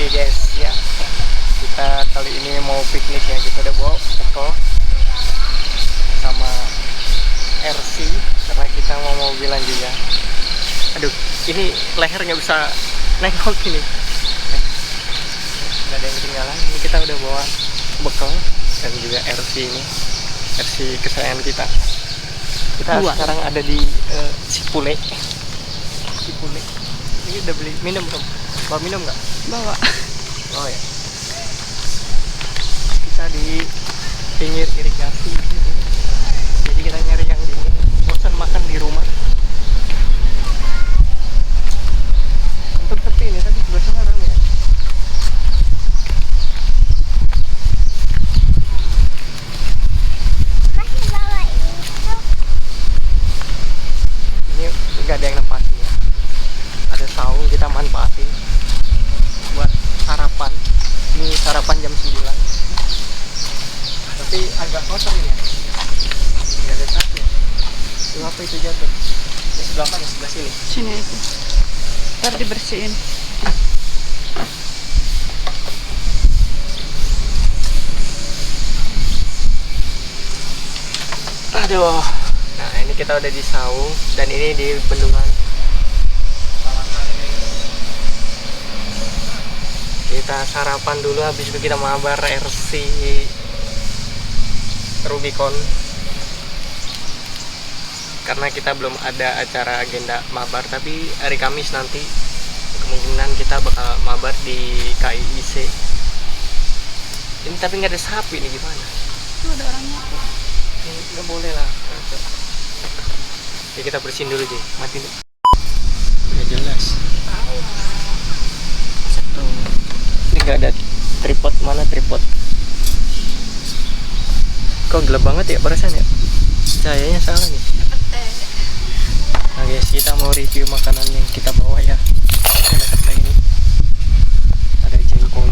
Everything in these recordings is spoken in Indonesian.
Oke guys, ya kita kali ini mau piknik ya. Kita udah bawa bekal sama RC karena kita mau mobilan juga. Aduh, ini leher nggak bisa nengok ini. Nggak ada yang ketinggalan. Ini kita udah bawa bekal dan juga RC ini, RC kesayangan kita. Kita sekarang ada di Cipule. Ini udah beli minum belum? Bawa minum nggak? Bawa. Oh ya. Kita di pinggir irigasi. Jadi kita nyari yang dingin. Bosan makan di rumah. Untuk sepi ini tadi juga sangat ramai ya. Masih bawa itu. Ini nggak ada yang nempatin ya. Ada saung, kita manfaatin buat sarapan. Ini sarapan jam 9. Tapi agak kotor ini ya. Nggak ada sapi ya. Itu apa itu jatuh? Ini sebelah mana? Sebelah sini. Sini itu. Ntar dibersihin. Aduh. Nah, ini kita udah di saung dan ini di bendungan. Kita sarapan dulu, habis itu kita mabar RC Rubicon. Karena kita belum ada acara agenda mabar, tapi hari Kamis nanti kemungkinan kita bakal mabar di KIIC. Ini tapi nggak ada sapi nih, gimana? Itu ada orangnya. Ini nggak boleh lah. Ya kita bersihin dulu deh, matiin. Nggak jelas. Satu. Ini nggak ada tripod, mana tripod? Kok gelap banget ya barusan ya? Cahayanya salah nih. Nah guys, kita mau review makanan yang kita bawa ya. Ada kata ini, ada jengkol.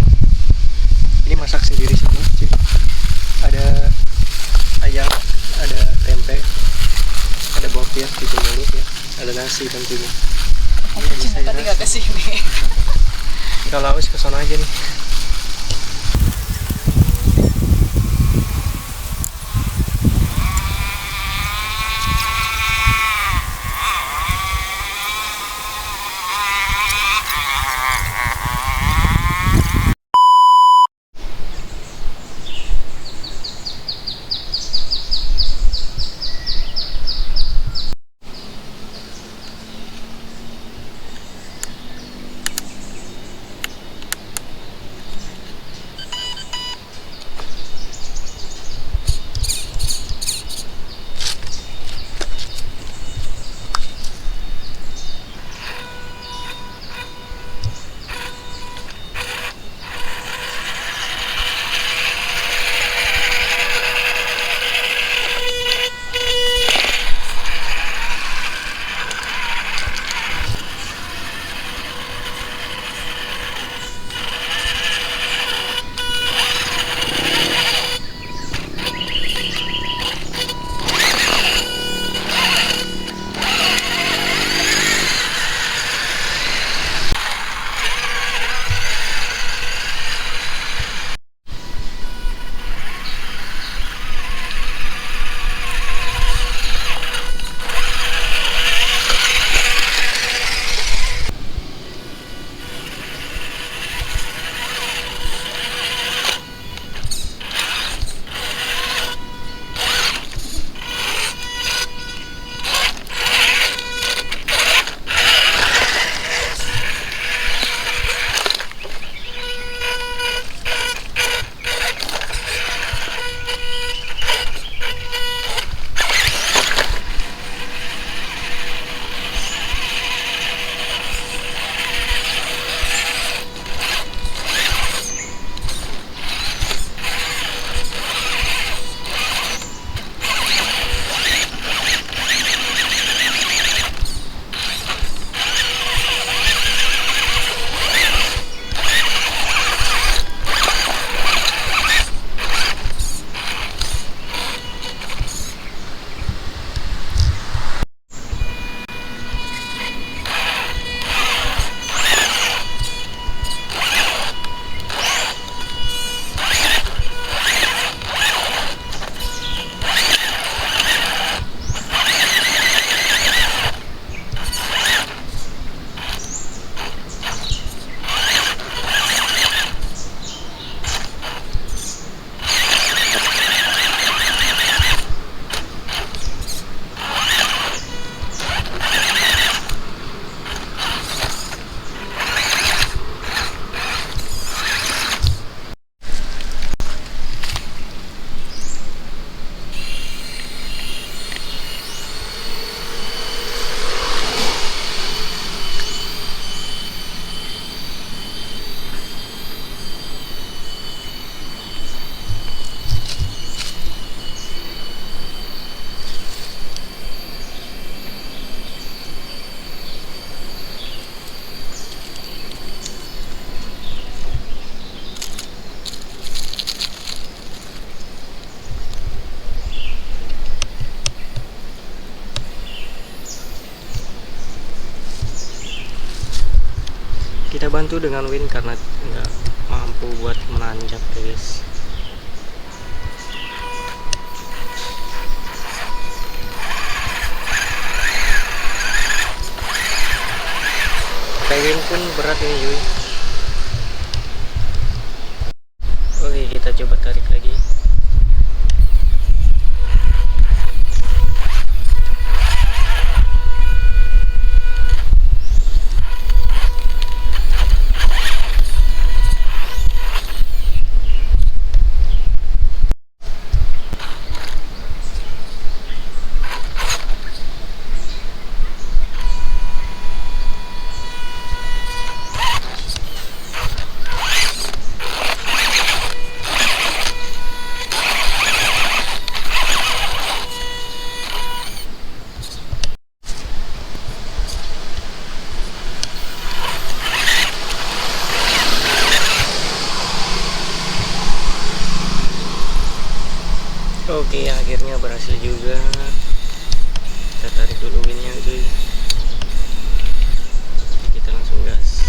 Ini masak sendiri semua cuy. Ada ayam, ada tempe, ada bokir di mulut ya, ada nasi tentunya. Tadi nggak kesini. Kalau haus kesana aja nih. Kita bantu dengan Win karena nggak mampu buat menanjak guys. Win pun berat ini Yui. Oke, kita coba tarik lagi. Oke, akhirnya berhasil juga. Kita tarik dulu winnya cuy. Oke, kita langsung gas.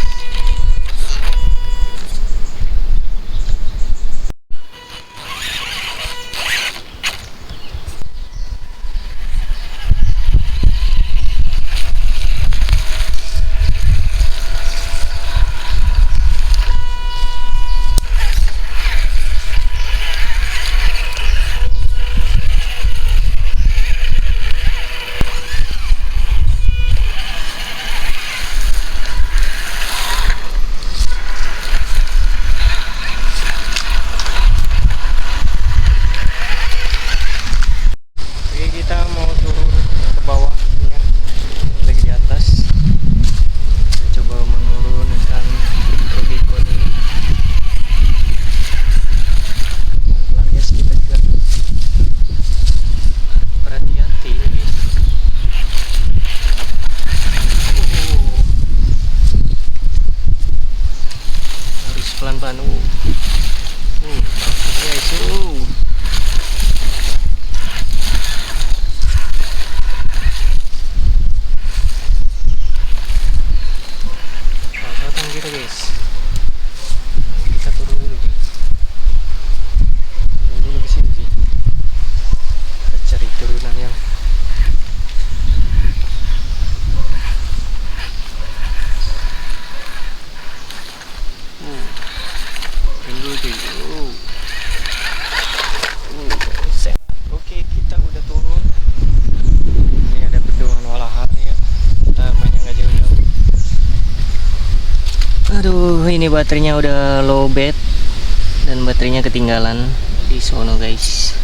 Pelan-pelan. Bagus guys. Pasang kita guys. Kita turun dulu guys. Turun dulu ke sini sih. Kita cari turunan yang Oke, kita udah turun. Ini ada bendungan Walahar ya. Kita banyak nggak jauh-jauh. Aduh, ini baterainya udah low bed dan baterainya ketinggalan di sono guys.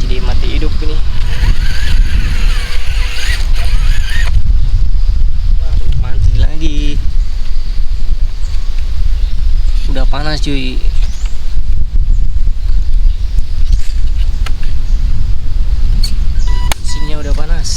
Jadi mati hidup ini. Aduh, mati lagi. Udah panas cuy. Mesinnya udah panas.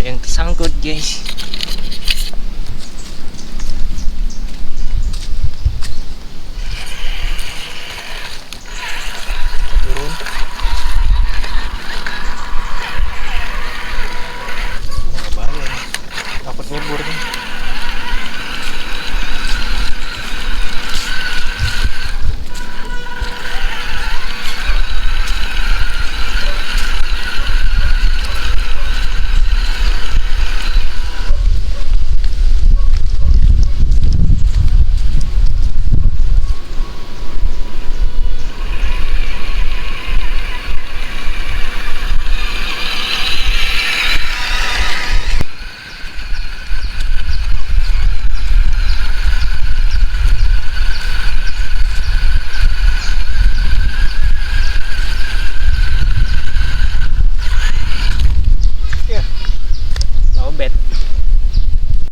Yang tersangkut guys.